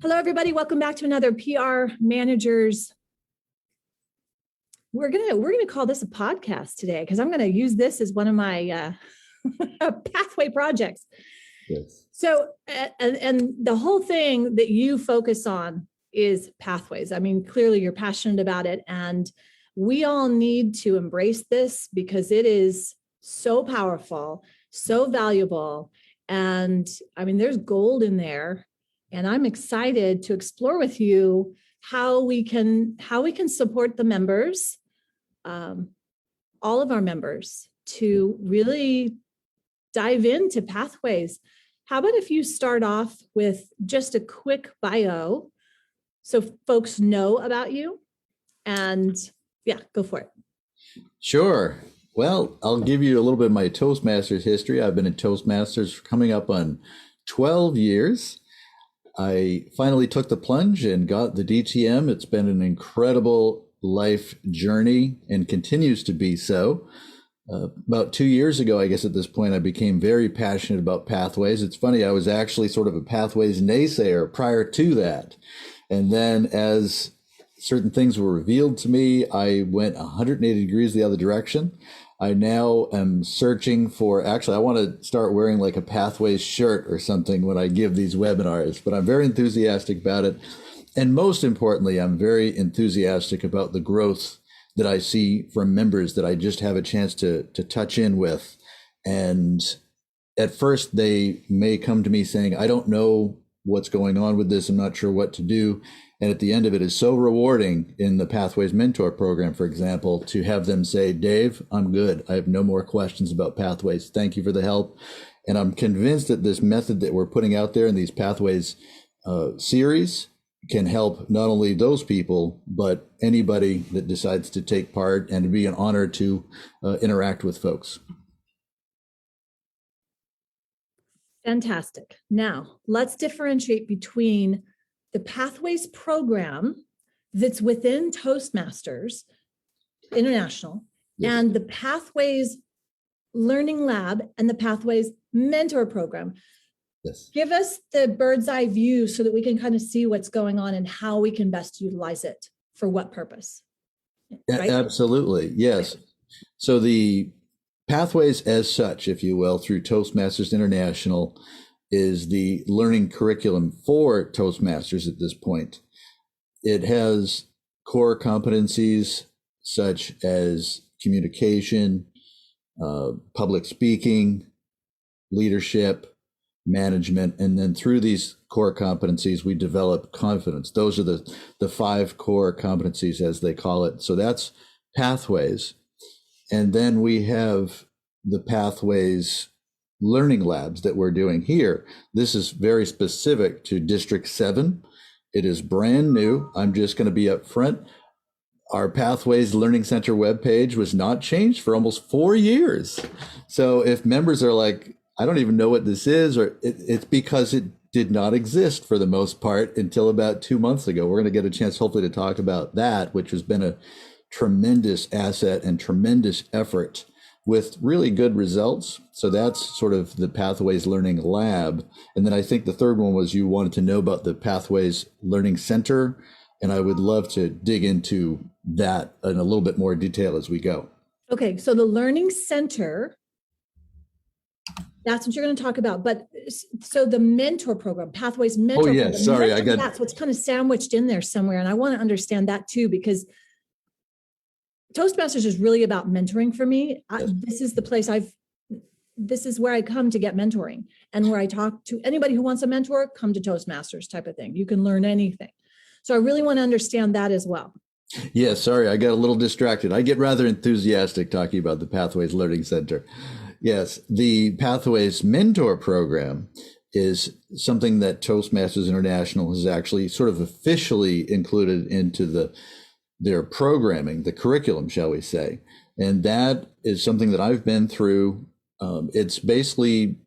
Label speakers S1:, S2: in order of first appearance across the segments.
S1: Hello, everybody. Welcome back to another PR Managers. We're gonna call this a podcast today because I'm gonna use this as one of my pathway projects.
S2: Yes.
S1: So, and the whole thing that you focus on is pathways. I mean, clearly you're passionate about it, and we all need to embrace this because it is so powerful, so valuable, and I mean, there's gold in there. And I'm excited to explore with you how we can support the members, all of our members, to really dive into pathways. How about if you start off with just a quick bio so folks know about you? And yeah, go for it.
S2: Sure. Well, I'll give you a little bit of my Toastmasters history. I've been in Toastmasters coming up on 12 years. I finally took the plunge and got the DTM. It's been an incredible life journey and continues to be so. About 2 years ago, I guess at this point, I became very passionate about pathways. It's funny, I was actually sort of a pathways naysayer prior to that. And then as certain things were revealed to me, I went 180 degrees the other direction. I now am searching for, actually, I want to start wearing like a Pathways shirt or something when I give these webinars, but I'm very enthusiastic about it. And most importantly, I'm very enthusiastic about the growth that I see from members that I just have a chance to touch in with. And at first they may come to me saying, I don't know what's going on with this. I'm not sure what to do. And at the end of it is so rewarding in the Pathways Mentor program, for example, to have them say, Dave, I'm good. I have no more questions about Pathways. Thank you for the help. And I'm convinced that this method that we're putting out there in these Pathways series can help not only those people, but anybody that decides to take part, and it'd be an honor to interact with folks.
S1: Fantastic. Now, let's differentiate between the Pathways program that's within Toastmasters International, yes, and the Pathways Learning Lab and the Pathways Mentor program.
S2: Yes.
S1: Give us the bird's eye view so that we can kind of see what's going on and how we can best utilize it for what purpose.
S2: Right? Absolutely. Yes. So the Pathways as such, if you will, through Toastmasters International is the learning curriculum for Toastmasters at this point. It has core competencies such as communication, public speaking, leadership, management, and then through these core competencies, we develop confidence. Those are the 5 core competencies, as they call it. So that's Pathways. And then we have the Pathways Learning Labs that we're doing here. This is very specific to District 7. It is brand new. I'm just going to be up front. Our Pathways Learning Center webpage was not changed for almost 4 years. So if members are like, I don't even know what this is, or it's because it did not exist for the most part until about 2 months ago. We're going to get a chance hopefully to talk about that, which has been a tremendous asset and tremendous effort with really good results. So that's sort of the Pathways Learning Lab. And then I think the third one was you wanted to know about the Pathways Learning Center. And I would love to dig into that in a little bit more detail as we go.
S1: Okay, so the Learning Center, that's what you're going to talk about. But so the mentor program, Pathways Mentor
S2: program.
S1: Program,
S2: Sorry,
S1: that's what's kind of sandwiched in there somewhere. And I want to understand that too, because Toastmasters is really about mentoring for me. This is the place this is where I come to get mentoring, and where I talk to anybody who wants a mentor, come to Toastmasters type of thing. You can learn anything. So I really want to understand that as well.
S2: Yeah, sorry, I got a little distracted. I get rather enthusiastic talking about the Pathways Learning Center. Yes, the Pathways Mentor program is something that Toastmasters International has actually sort of officially included into their programming, the curriculum, shall we say. And that is something that I've been through. It's basically,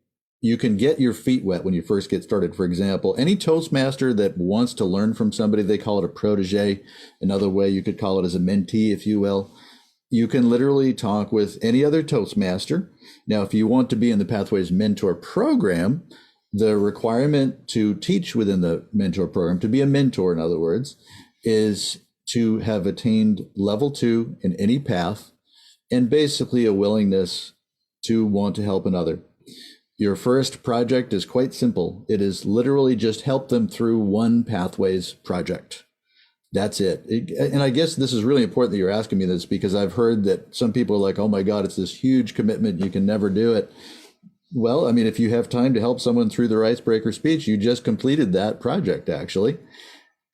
S2: you can get your feet wet when you first get started. For example, any Toastmaster that wants to learn from somebody, they call it a protege. Another way you could call it as a mentee, if you will. You can literally talk with any other Toastmaster. Now, if you want to be in the Pathways Mentor program, the requirement to teach within the mentor program, to be a mentor, in other words, is to have attained level 2 in any path, and basically a willingness to want to help another. Your first project is quite simple. It is literally just help them through one Pathways project. That's it. And I guess this is really important that you're asking me this, because I've heard that some people are like, oh my God, it's this huge commitment, you can never do it. Well, I mean, if you have time to help someone through their icebreaker speech, you just completed that project, actually.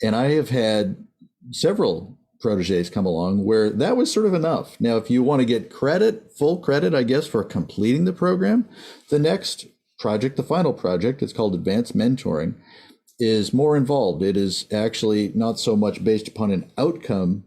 S2: And I have had several proteges come along where that was sort of enough. Now, if you want to get credit, full credit, I guess, for completing the program, the next project, the final project, it's called Advanced Mentoring, is more involved. It is actually not so much based upon an outcome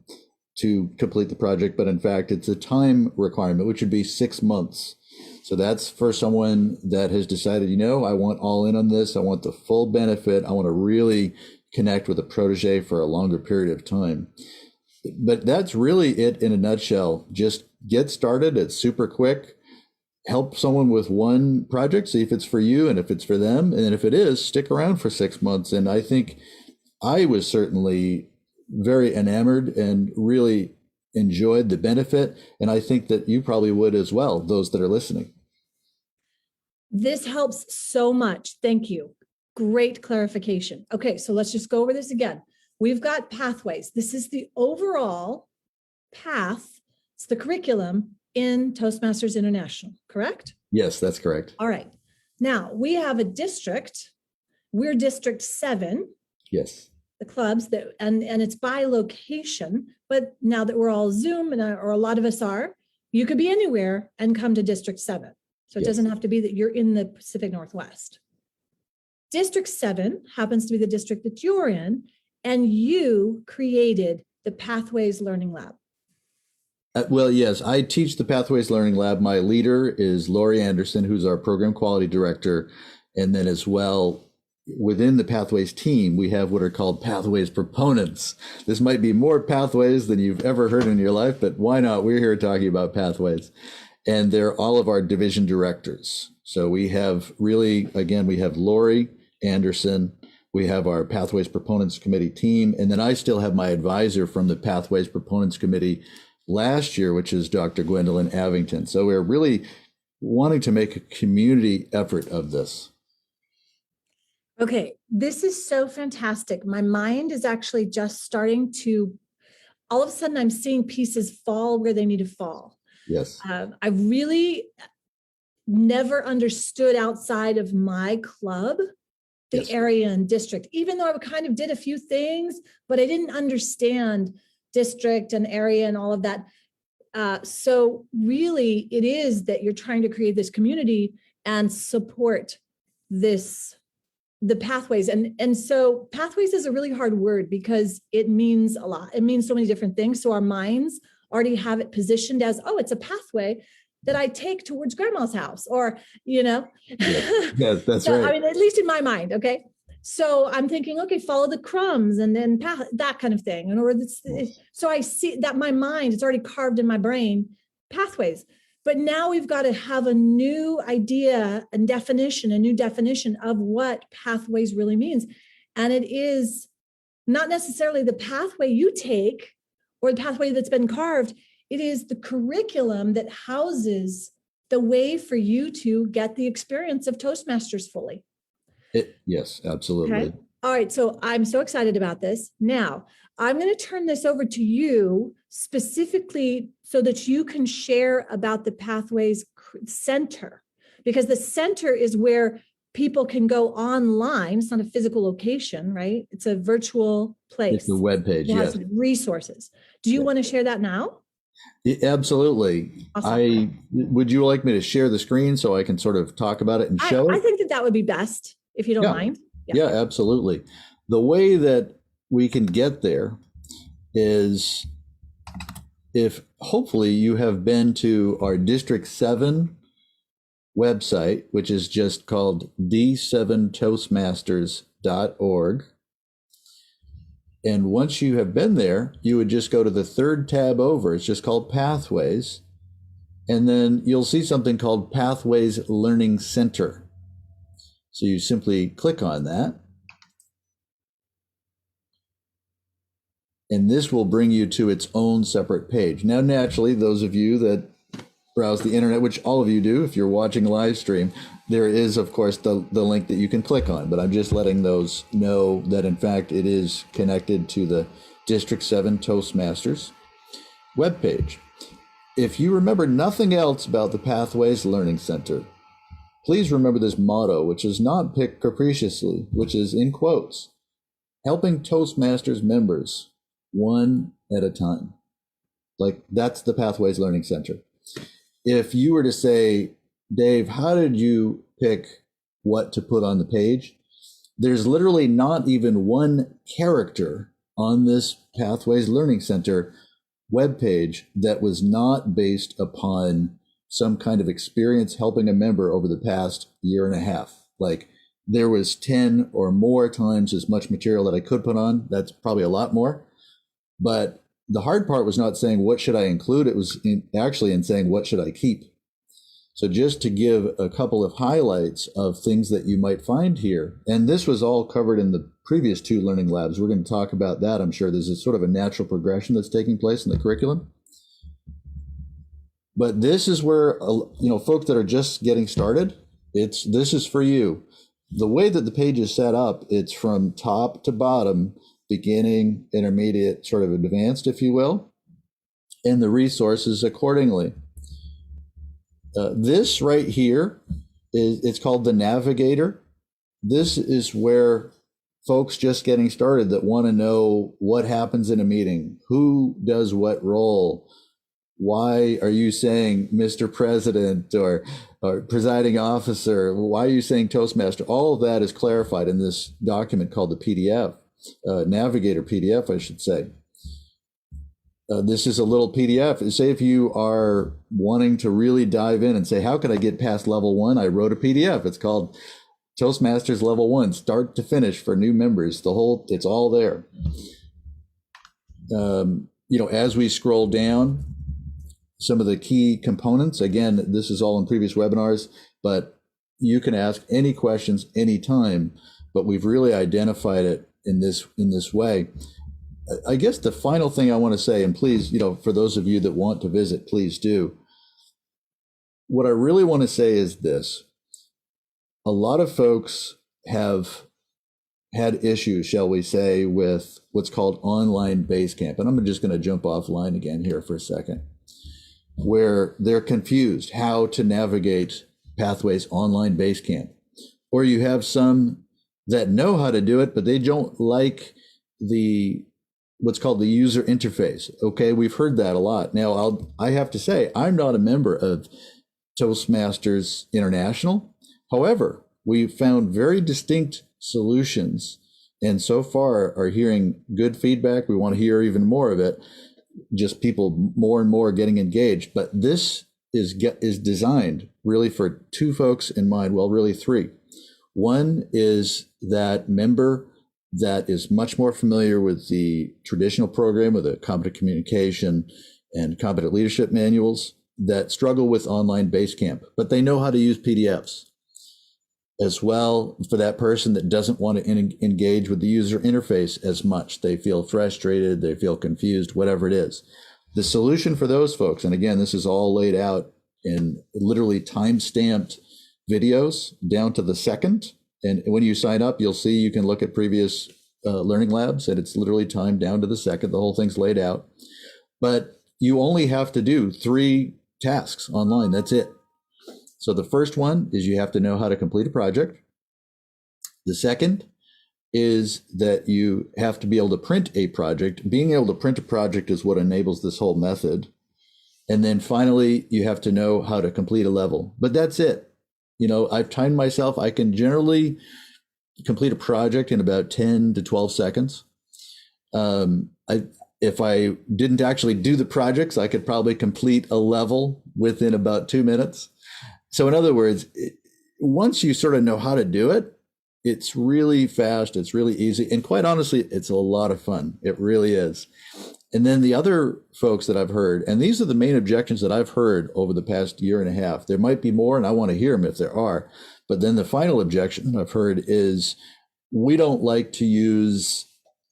S2: to complete the project, but in fact, it's a time requirement, which would be 6 months. So that's for someone that has decided, you know, I want all in on this. I want the full benefit. I want to really connect with a protege for a longer period of time. But that's really it in a nutshell. Just get started. It's super quick. Help someone with one project, see if it's for you and if it's for them. And if it is, stick around for 6 months. And I think I was certainly very enamored and really enjoyed the benefit. And I think that you probably would as well, those that are listening.
S1: This helps so much. Thank you. Great clarification. Okay, so let's just go over this again. We've got Pathways. This is the overall path. It's the curriculum in Toastmasters International, correct?
S2: Yes, that's correct.
S1: All right. Now we have a district. We're District 7.
S2: Yes.
S1: The clubs that, and it's by location, but now that we're all Zoom or a lot of us are, you could be anywhere and come to District 7. So it doesn't have to be that you're in the Pacific Northwest. District 7 happens to be the district that you're in, and you created the Pathways Learning Lab.
S2: Well, yes, I teach the Pathways Learning Lab. My leader is Lori Anderson, who's our program quality director. And then as well, within the Pathways team, we have what are called Pathways proponents. This might be more Pathways than you've ever heard in your life, but why not? We're here talking about Pathways. And they're all of our division directors. So we have really, again, we have Lori Anderson, we have our Pathways Proponents Committee team, and then I still have my advisor from the Pathways Proponents Committee last year, which is Dr. Gwendolyn Avington. So we're really wanting to make a community effort of this.
S1: Okay, this is so fantastic. My mind is actually just starting to, all of a sudden I'm seeing pieces fall where they need to fall.
S2: Yes.
S1: I really never understood outside of my club, the area and district, even though I kind of did a few things, but I didn't understand district and area and all of that. So really it is that you're trying to create this community and support this, the pathways. And so pathways is a really hard word because it means a lot. It means so many different things. So our minds already have it positioned as, oh, it's a pathway that I take towards grandma's house, or, you know.
S2: Yes, that's
S1: So,
S2: right.
S1: I mean, at least in my mind. Okay. So I'm thinking, okay, follow the crumbs and then that kind of thing. And or this, so I see that my mind, it's already carved in my brain, pathways. But now we've got to have a new idea and definition, a new definition of what pathways really means. And it is not necessarily the pathway you take or the pathway that's been carved. It is the curriculum that houses the way for you to get the experience of Toastmasters fully.
S2: Yes, absolutely.
S1: Okay. All right. So I'm so excited about this. Now, I'm going to turn this over to you specifically so that you can share about the Pathways Center, because the center is where people can go online. It's not a physical location, right? It's a virtual place.
S2: It's the webpage, yes.
S1: Resources. Do you want to share that now?
S2: Absolutely.
S1: Awesome.
S2: Would you like me to share the screen so I can sort of talk about it and show it?
S1: I think that would be best, if you don't mind.
S2: Yeah, absolutely. The way that we can get there is if hopefully you have been to our District 7 website, which is just called d7toastmasters.org. And once you have been there, you would just go to the third tab over. It's just called Pathways. And then you'll see something called Pathways Learning Center. So you simply click on that. And this will bring you to its own separate page. Now, naturally, those of you that browse the internet, which all of you do if you're watching live stream, there is, of course, the link that you can click on. But I'm just letting those know that, in fact, it is connected to the District 7 Toastmasters webpage. If you remember nothing else about the Pathways Learning Center, please remember this motto, which is not picked capriciously, which is in quotes, helping Toastmasters members one at a time. Like, that's the Pathways Learning Center. If you were to say, Dave, how did you pick what to put on the page? There's literally not even one character on this Pathways Learning Center webpage that was not based upon some kind of experience helping a member over the past year and a half. Like, there was 10 or more times as much material that I could put on. That's probably a lot more. But the hard part was not saying, what should I include? It was actually in saying, what should I keep? So just to give a couple of highlights of things that you might find here, and this was all covered in the previous 2 learning labs. We're going to talk about that. I'm sure there's a sort of a natural progression that's taking place in the curriculum. But this is where, folks that are just getting started, this is for you. The way that the page is set up, it's from top to bottom, beginning, intermediate, sort of advanced, if you will, and the resources accordingly. This right here it's called the Navigator. This is where folks just getting started that want to know what happens in a meeting, who does what role, why are you saying Mr. President or presiding officer, why are you saying Toastmaster? All of that is clarified in this document called the PDF, Navigator PDF, I should say. This is a little PDF. Say if you are wanting to really dive in and say, how can I get past level 1? I wrote a PDF. It's called Toastmasters Level 1, start to finish for new members. It's all there. As we scroll down, some of the key components, again, this is all in previous webinars, but you can ask any questions anytime, but we've really identified it in this way. I guess the final thing I want to say, and please, for those of you that want to visit, please do. What I really want to say is this. A lot of folks have had issues, shall we say, with what's called online Basecamp. And I'm just going to jump offline again here for a second, where they're confused how to navigate Pathways online Basecamp. Or you have some that know how to do it, but they don't like what's called the user interface. Okay, we've heard that a lot. Now, I have to say, I'm not a member of Toastmasters International. However, we found very distinct solutions, and so far are hearing good feedback. We want to hear even more of it. Just people more and more getting engaged. But this is designed really for 2 folks in mind. Well, really 3. One is that member that is much more familiar with the traditional program, with the competent communication and competent leadership manuals, that struggle with online Basecamp, but they know how to use PDFs. As well, for that person that doesn't want to engage with the user interface as much, they feel frustrated, they feel confused, whatever it is. The solution for those folks, and again, this is all laid out in literally time-stamped videos down to the second. And when you sign up, you'll see you can look at previous learning labs, and it's literally timed down to the second. The whole thing's laid out. But you only have to do 3 tasks online. That's it. So the first one is you have to know how to complete a project. The second is that you have to be able to print a project. Being able to print a project is what enables this whole method. And then finally, you have to know how to complete a level. But that's it. I've timed myself. I can generally complete a project in about 10 to 12 seconds. If I didn't actually do the projects, I could probably complete a level within about 2 minutes. So in other words, once you sort of know how to do it, it's really fast, it's really easy, and quite honestly, it's a lot of fun. It really is. And then the other folks that I've heard, and these are the main objections that I've heard over the past year and a half. There might be more, and I want to hear them if there are, But then the final objection that I've heard is we don't like to use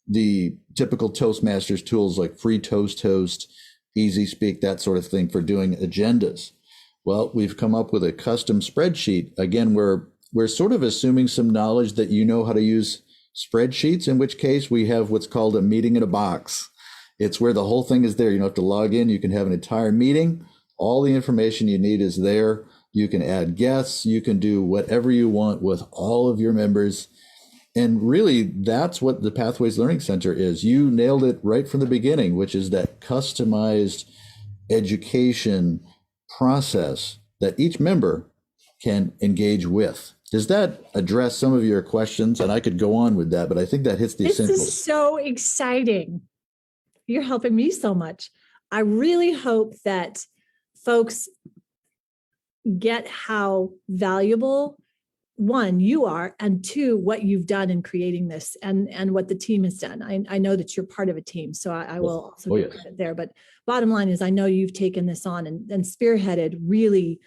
S2: the typical Toastmasters tools like Free Toast, Easy Speak, that sort of thing for doing agendas. Well, we've come up with a custom spreadsheet. Again, we're sort of assuming some knowledge that you know how to use spreadsheets, in which case we have what's called a meeting in a box. It's where the whole thing is there. You don't have to log in. You can have an entire meeting. All the information you need is there. You can add guests. You can do whatever you want with all of your members. And really, that's what the Pathways Learning Center is. You nailed it right from the beginning, which is that customized education process that each member can engage with. Does that address some of your questions? And I could go on with that, but I think that hits the essentials.
S1: This is so exciting. You're helping me so much. I really hope that folks get how valuable, one, you are, and two, what you've done in creating this and what the team has done. I know that you're part of a team, so I will also give credit there. But bottom line is, I know you've taken this on and spearheaded really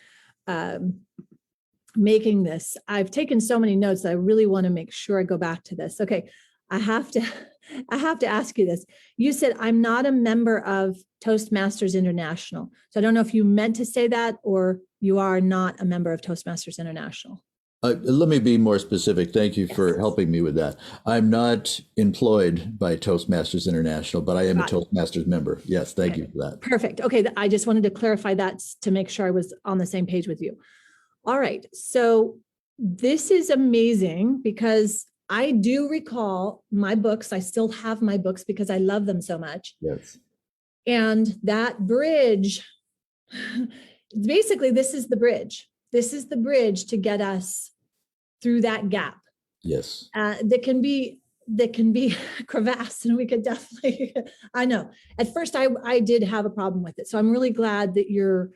S1: making this. I've taken so many notes that I really want to make sure I go back to this. Okay, I have to ask you this. You said, I'm not a member of Toastmasters International. So I don't know if you meant to say that, or you are not a member of Toastmasters International.
S2: Let me be more specific. Thank you for helping me with that. I'm not employed by Toastmasters International, but I am a Toastmasters member. Yes, thank you for that.
S1: Perfect. Okay, I just wanted to clarify that to make sure I was on the same page with you. All right, so this is amazing because I do recall my books. I still have my books because I love them so much.
S2: Yes.
S1: And that bridge, basically, this is the bridge. This is the bridge to get us through that gap.
S2: Yes.
S1: That can be crevasse, and we could definitely, I know. At first, I did have a problem with it. So I'm really glad that you're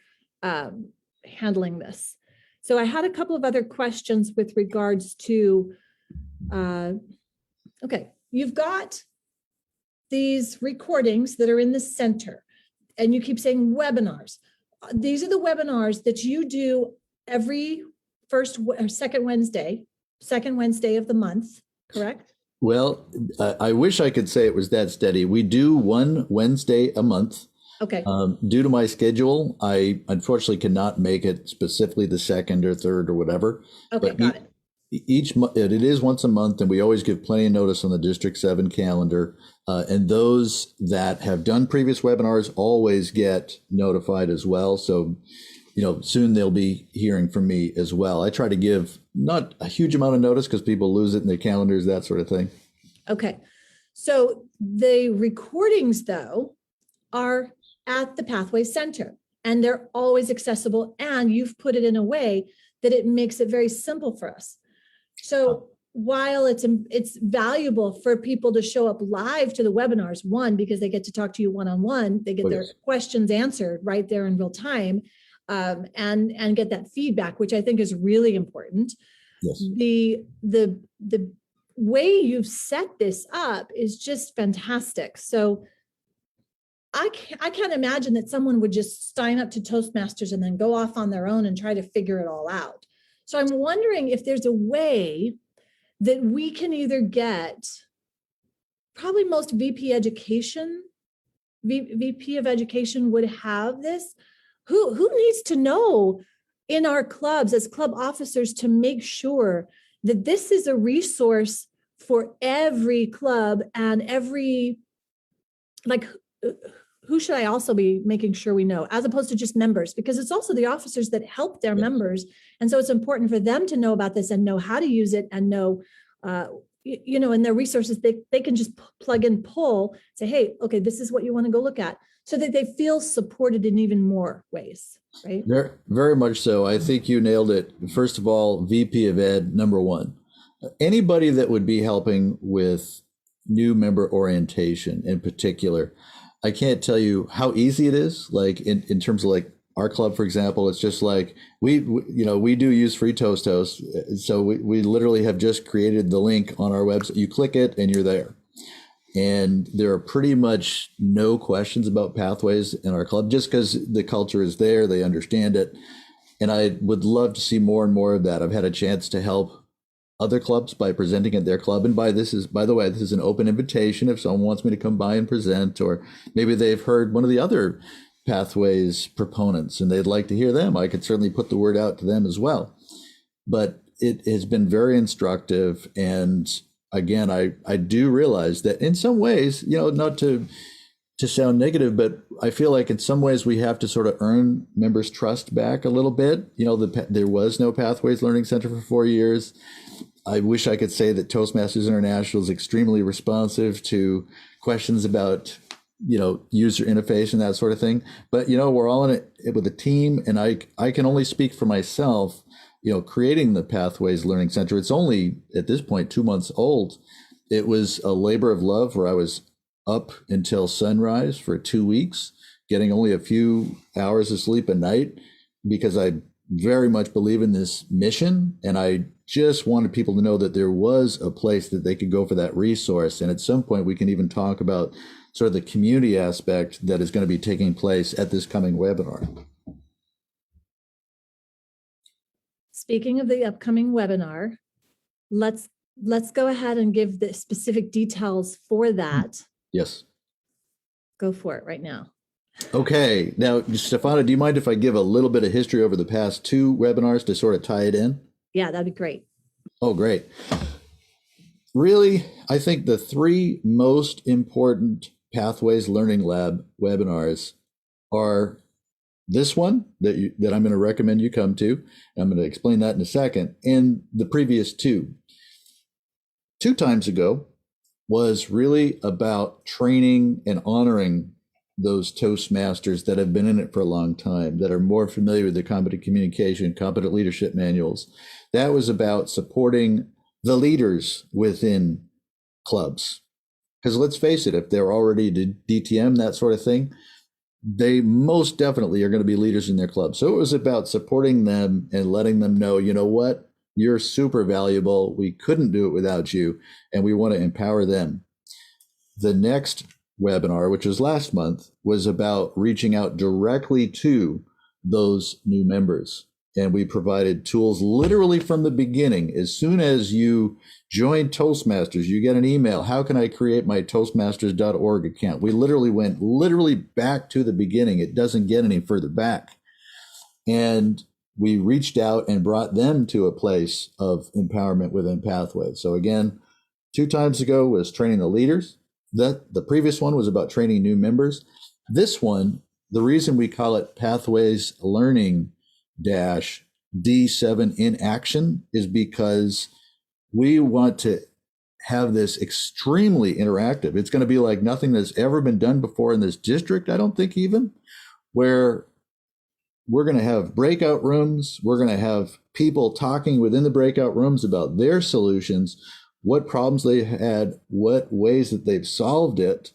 S1: handling this. So I had a couple of other questions with regards to, okay, you've got these recordings that are in the center, and you keep saying webinars. These are the webinars that you do every first or second Wednesday of the month, correct?
S2: Well, I wish I could say it was that steady. We do one Wednesday a month.
S1: Okay.
S2: Due to my schedule, I unfortunately cannot make it specifically the second or third or whatever.
S1: Okay,
S2: but
S1: got it.
S2: Each month, it is once a month, and we always give plenty of notice on the District 7 calendar. And those that have done previous webinars always get notified as well. So, soon they'll be hearing from me as well. I try to give not a huge amount of notice because people lose it in their calendars, that sort of thing.
S1: Okay. So the recordings, though, are at the Pathways Center, and they're always accessible. And you've put it in a way that it makes it very simple for us. So while it's valuable for people to show up live to the webinars, one, because they get to talk to you one-on-one, they get their questions answered right there in real time, and get that feedback, which I think is really important.
S2: Yes.
S1: The way you've set this up is just fantastic. So I can't imagine that someone would just sign up to Toastmasters and then go off on their own and try to figure it all out. So I'm wondering if there's a way that we can either get, probably most VP of education would have this. Who needs to know in our clubs as club officers to make sure that this is a resource for every club and every, like, who should I also be making sure we know, as opposed to just members, because it's also the officers that help their members. And so it's important for them to know about this and know how to use it and know, in their resources, they can just plug and pull, say, hey, okay, this is what you want to go look at, so that they feel supported in even more ways, right?
S2: Very, very much so. I think you nailed it. First of all, VP of Ed, number one. Anybody that would be helping with new member orientation in particular, I can't tell you how easy it is. Like in terms of like our club, for example, it's just like we do use Free Toast. So we literally have just created the link on our website. You click it and you're there. And there are pretty much no questions about Pathways in our club, just because the culture is there, they understand it. And I would love to see more and more of that. I've had a chance to help other clubs by presenting at their club. And by the way, this is an open invitation. If someone wants me to come by and present, or maybe they've heard one of the other Pathways proponents and they'd like to hear them, I could certainly put the word out to them as well. But it has been very instructive. And again, I do realize that in some ways, not to sound negative, but I feel like in some ways we have to sort of earn members' trust back a little bit. There was no Pathways Learning Center for 4 years. I wish I could say that Toastmasters International is extremely responsive to questions about user interface and that sort of thing. But, we're all in it with a team, and I can only speak for myself, creating the Pathways Learning Center. It's only at this point 2 months old. It was a labor of love where I was up until sunrise for 2 weeks, getting only a few hours of sleep a night, because I very much believe in this mission. And I just wanted people to know that there was a place that they could go for that resource. And at some point, we can even talk about sort of the community aspect that is going to be taking place at this coming webinar.
S1: Speaking of the upcoming webinar, let's go ahead and give the specific details for that.
S2: Yes.
S1: Go for it right now.
S2: Okay. Now, Stephana, do you mind if I give a little bit of history over the past 2 webinars to sort of tie it in?
S1: Yeah, that'd be great. Oh,
S2: great. Really, I think the 3 most important Pathways Learning Lab webinars are this one that I'm going to recommend you come to. I'm going to explain that in a second. And the previous 2. 2 times ago was really about training and honoring those Toastmasters that have been in it for a long time, that are more familiar with the competent communication, competent leadership manuals. That was about supporting the leaders within clubs. Because let's face it, if they're already DTM, that sort of thing, they most definitely are going to be leaders in their club. So it was about supporting them and letting them know, you know what, you're super valuable. We couldn't do it without you, and we want to empower them. The next webinar, which was last month, was about reaching out directly to those new members. And we provided tools literally from the beginning. As soon as you join Toastmasters, you get an email. How can I create my Toastmasters.org account? We went back to the beginning. It doesn't get any further back. And we reached out and brought them to a place of empowerment within Pathways. So again, 2 times ago was training the leaders. The previous one was about training new members. This one, the reason we call it Pathways Learning -D7 in action is because we want to have this extremely interactive. It's going to be like nothing that's ever been done before in this district, I don't think, even, where we're going to have breakout rooms. We're going to have people talking within the breakout rooms about their solutions, what problems they had, what ways that they've solved it.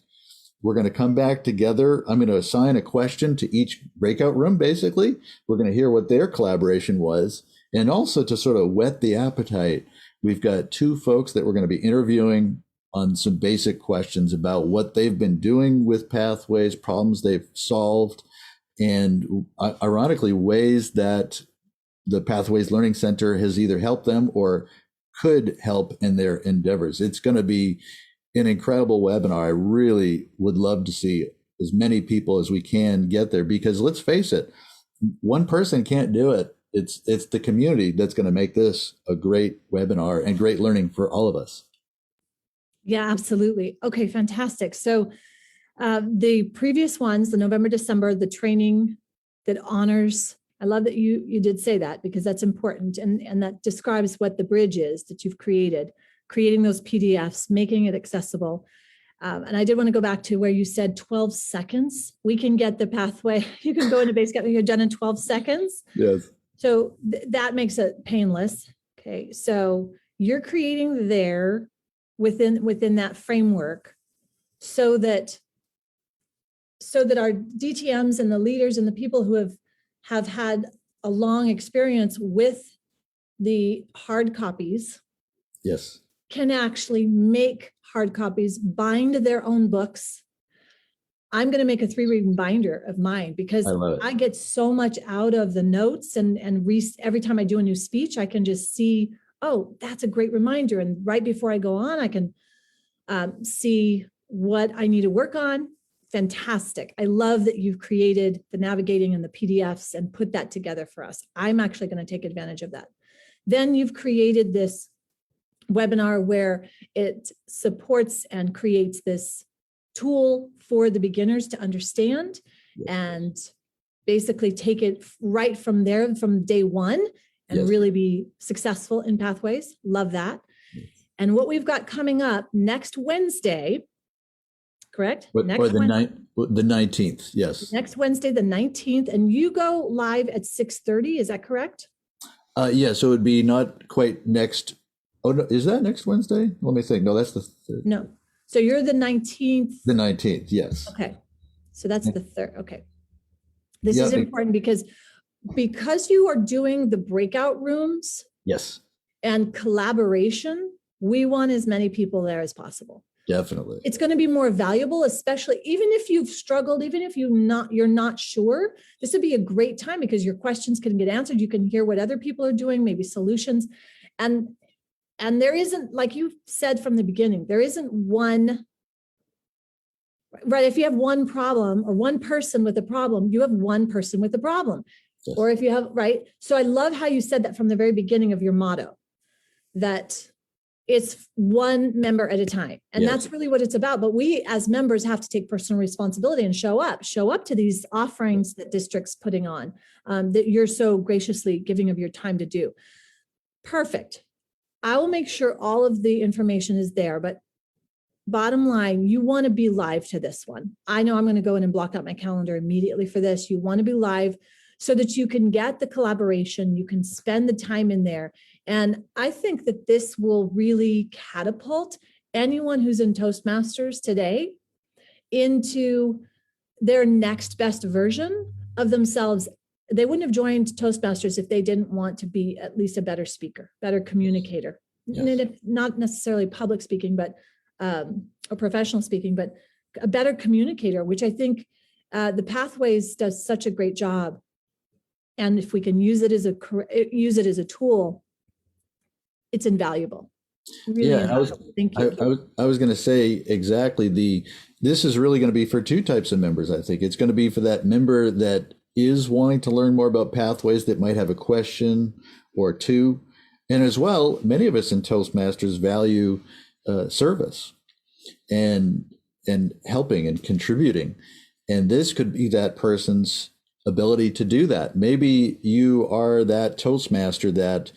S2: We're going to come back together. I'm going to assign a question to each breakout room, basically. We're going to hear what their collaboration was. And also to sort of whet the appetite, we've got 2 folks that we're going to be interviewing on some basic questions about what they've been doing with Pathways, problems they've solved, and ironically, ways that the Pathways Learning Center has either helped them or could help in their endeavors. It's going to be an incredible webinar. I really would love to see as many people as we can get there, because let's face it, one person can't do it. It's the community that's going to make this a great webinar and great learning for all of us.
S1: Yeah, absolutely. Okay, fantastic. So the previous ones, the November, December, the training that honors, I love that you did say that, because that's important. And that describes what the bridge is that you've creating those PDFs, making it accessible. And I did want to go back to where you said 12 seconds. We can get the pathway. You can go into Basecamp and you're done in 12 seconds.
S2: Yes.
S1: So that makes it painless. Okay. So you're creating there within that framework so that our DTMs and the leaders and the people who have had a long experience with the hard copies,
S2: yes,
S1: can actually make hard copies, bind their own books, I'm going to make a 3-ring binder of mine because
S2: I love it.
S1: I get so much out of the notes and every time I do a new speech, I can just see, oh, that's a great reminder. And right before I go on, I can see what I need to work on. Fantastic. I love that you've created the navigating and the PDFs and put that together for us. I'm actually going to take advantage of that. Then you've created this webinar where it supports and creates this tool for the beginners to understand and basically take it right from there, from day one, and really be successful in Pathways. Love that. And what we've got coming up next Wednesday, correct?
S2: Or the 19th, yes.
S1: Next Wednesday, the 19th, and you go live at 6:30, is that correct?
S2: Yeah, so it would be not quite next. Oh, no, is that next Wednesday? Let me think. No, that's the 3rd.
S1: No. So you're the 19th.
S2: The 19th, yes.
S1: Okay. So that's the 3rd. Okay. This is important because you are doing the breakout rooms.
S2: Yes.
S1: And collaboration, we want as many people there as possible.
S2: Definitely.
S1: It's going to be more valuable, especially even if you've struggled, even if you're not sure, this would be a great time because your questions can get answered. You can hear what other people are doing, maybe solutions. And there isn't, like you said from the beginning, there isn't one, right? If you have one problem or one person with a problem, you have one person with a problem. Yes. Or if you have, right? So I love how you said that from the very beginning of your motto, that it's one member at a time. And that's really what it's about. But we as members have to take personal responsibility and show up to these offerings that district's putting on, that you're so graciously giving of your time to do. Perfect. I will make sure all of the information is there, but bottom line, you want to be live to this one. I know I'm going to go in and block out my calendar immediately for this. You want to be live so that you can get the collaboration, you can spend the time in there. And I think that this will really catapult anyone who's in Toastmasters today into their next best version of themselves. They wouldn't have joined Toastmasters if they didn't want to be at least a better speaker, better communicator. Yes. Not necessarily public speaking, but or professional speaking, but a better communicator, which I think the Pathways does such a great job. And if we can use it as a tool, it's invaluable. Really invaluable. Thank you.
S2: I was going to say exactly this is really going to be for 2 types of members. I think it's going to be for that member that is wanting to learn more about Pathways, that might have a question or 2. And as well, many of us in Toastmasters value service and helping and contributing. And this could be that person's ability to do that. Maybe you are that Toastmaster that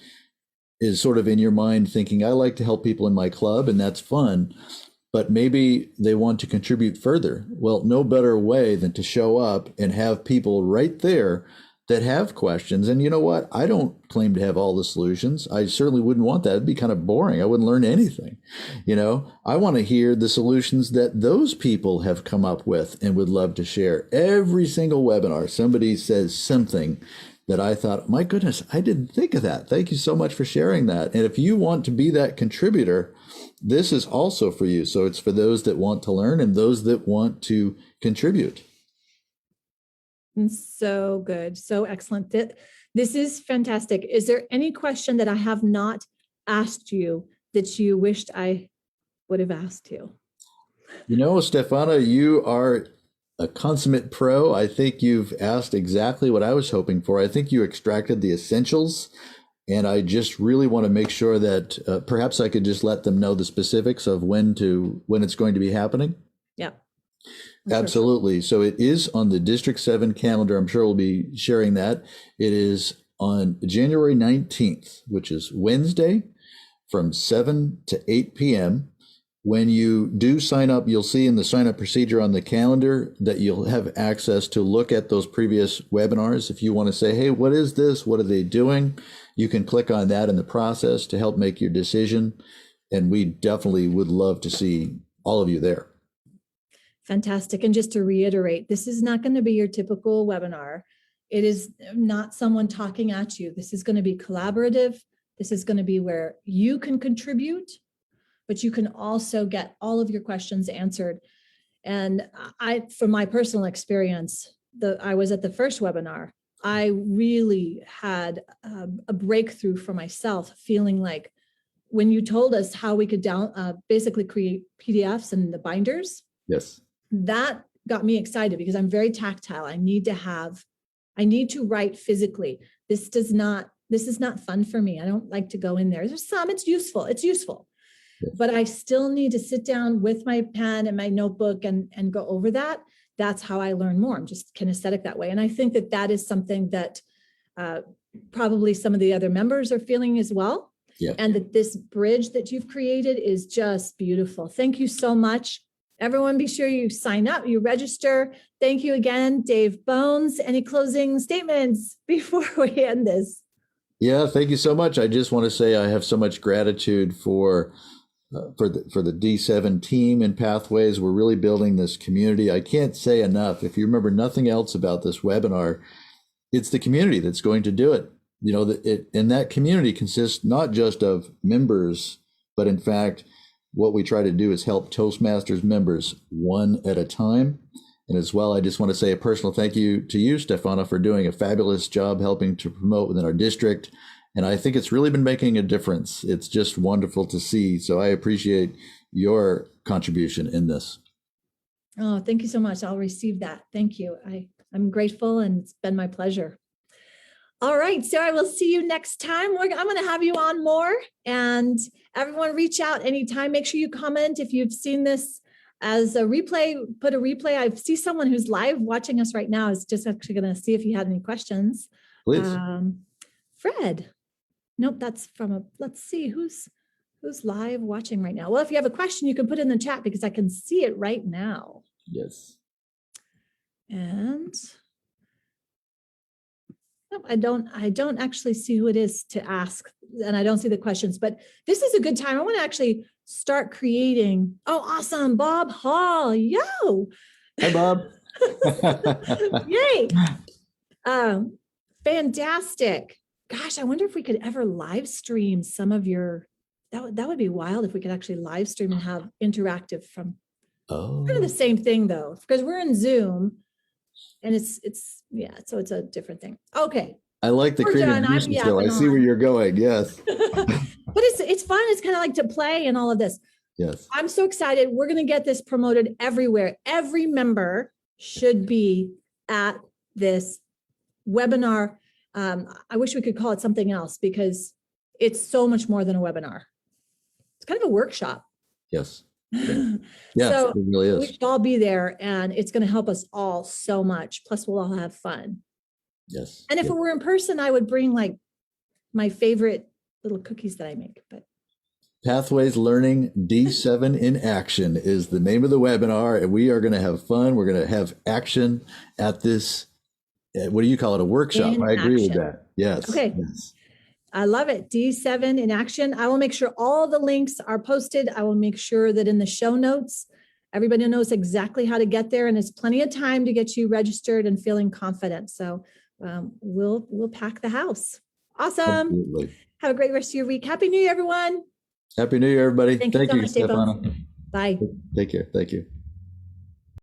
S2: is sort of in your mind thinking, I like to help people in my club, and that's fun, but maybe they want to contribute further. Well, no better way than to show up and have people right there that have questions. And you know what? I don't claim to have all the solutions. I certainly wouldn't want that. It'd be kind of boring. I wouldn't learn anything. I want to hear the solutions that those people have come up with and would love to share. Every single webinar, somebody says something that I thought, my goodness, I didn't think of that. Thank you so much for sharing that. And if you want to be that contributor, this is also for you. So it's for those that want to learn and those that want to contribute.
S1: So good. So excellent. This is fantastic. Is there any question that I have not asked you that you wished I would have asked you?
S2: Stephana, you are a consummate pro. I think you've asked exactly what I was hoping for. I think you extracted the essentials, and I just really want to make sure that perhaps I could just let them know the specifics of when it's going to be happening.
S1: Yeah.
S2: Absolutely. So it is on the District 7 calendar. I'm sure we'll be sharing that. It is on January 19th, which is Wednesday from 7 to 8 p.m. When you do sign up, you'll see in the sign up procedure on the calendar that you'll have access to look at those previous webinars. If you want to say, hey, what is this? What are they doing? You can click on that in the process to help make your decision. And we definitely would love to see all of you there.
S1: Fantastic. And just to reiterate, this is not going to be your typical webinar. It is not someone talking at you. This is going to be collaborative. This is going to be where you can contribute, but you can also get all of your questions answered. And from my personal experience, I was at the first webinar. I really had a breakthrough for myself, feeling like when you told us how we could basically create PDFs and the binders.
S2: Yes.
S1: That got me excited because I'm very tactile. I need to write physically. This is not fun for me. I don't like to go in there. There's some, it's useful. Yes. But I still need to sit down with my pen and my notebook and go over that. That's how I learn more. I'm just kinesthetic that way. And I think that is something that probably some of the other members are feeling as well.
S2: Yeah.
S1: And that this bridge that you've created is just beautiful. Thank you so much. Everyone, be sure you sign up, you register. Thank you again, Dave Bones. Any closing statements before we end this?
S2: Yeah, thank you so much. I just want to say I have so much gratitude for the D7 team and Pathways. We're really building this community. I can't say enough. If you remember nothing else about this webinar, it's the community that's going to do it. You know, and that community consists not just of members, but in fact, what we try to do is help Toastmasters members one at a time. And as well, I just want to say a personal thank you to you, Stephana, for doing a fabulous job helping to promote within our district. And I think it's really been making a difference. It's just wonderful to see. So I appreciate your contribution in this.
S1: Oh, thank you so much. I'll receive that. Thank you. I'm grateful, and it's been my pleasure. All right, so I will see you next time. I'm going to have you on more, and everyone reach out anytime. Make sure you comment if you've seen this as a replay, put a replay. I see someone who's live watching us right now is just actually going to see if you had any questions.
S2: Please.
S1: Fred. Nope, that's let's see who's live watching right now. Well, if you have a question, you can put it in the chat because I can see it right now.
S2: Yes.
S1: And no, I don't actually see who it is to ask, and I don't see the questions, but this is a good time. I want to actually start creating. Oh, awesome. Bob Hall. Yo.
S2: Hi, Bob.
S1: Yay. Fantastic. Gosh, I wonder if we could ever live stream some of your, that would be wild if we could actually live stream and have interactive from kind of the same thing though, because we're in Zoom and it's so it's a different thing. Okay.
S2: I like the creative juices though. I see where you're going. Yes.
S1: But it's fun. It's kind of like to play and all of this.
S2: Yes.
S1: I'm so excited. We're going to get this promoted everywhere. Every member should be at this webinar. I wish we could call it something else because it's so much more than a webinar. It's kind of a workshop.
S2: Yes. Yeah. Yes,
S1: so
S2: it really is.
S1: we should all be there, and it's going to help us all so much. Plus, we'll all have fun.
S2: Yes.
S1: And if it were in person, I would bring like my favorite little cookies that I make. But
S2: Pathways Learning D7 in Action is the name of the webinar, and we are going to have fun. We're going to have action at this. What do you call it? A workshop. I agree with that. Yes.
S1: Okay.
S2: Yes.
S1: I love it. D7 in action. I will make sure all the links are posted. I will make sure that in the show notes, everybody knows exactly how to get there, and there's plenty of time to get you registered and feeling confident. So we'll pack the house. Awesome.
S2: Absolutely.
S1: Have a great rest of your week. Happy New Year, everyone.
S2: Happy New Year, everybody.
S1: Thank you so much,
S2: Stephana.
S1: Bye.
S2: Take care. Thank you.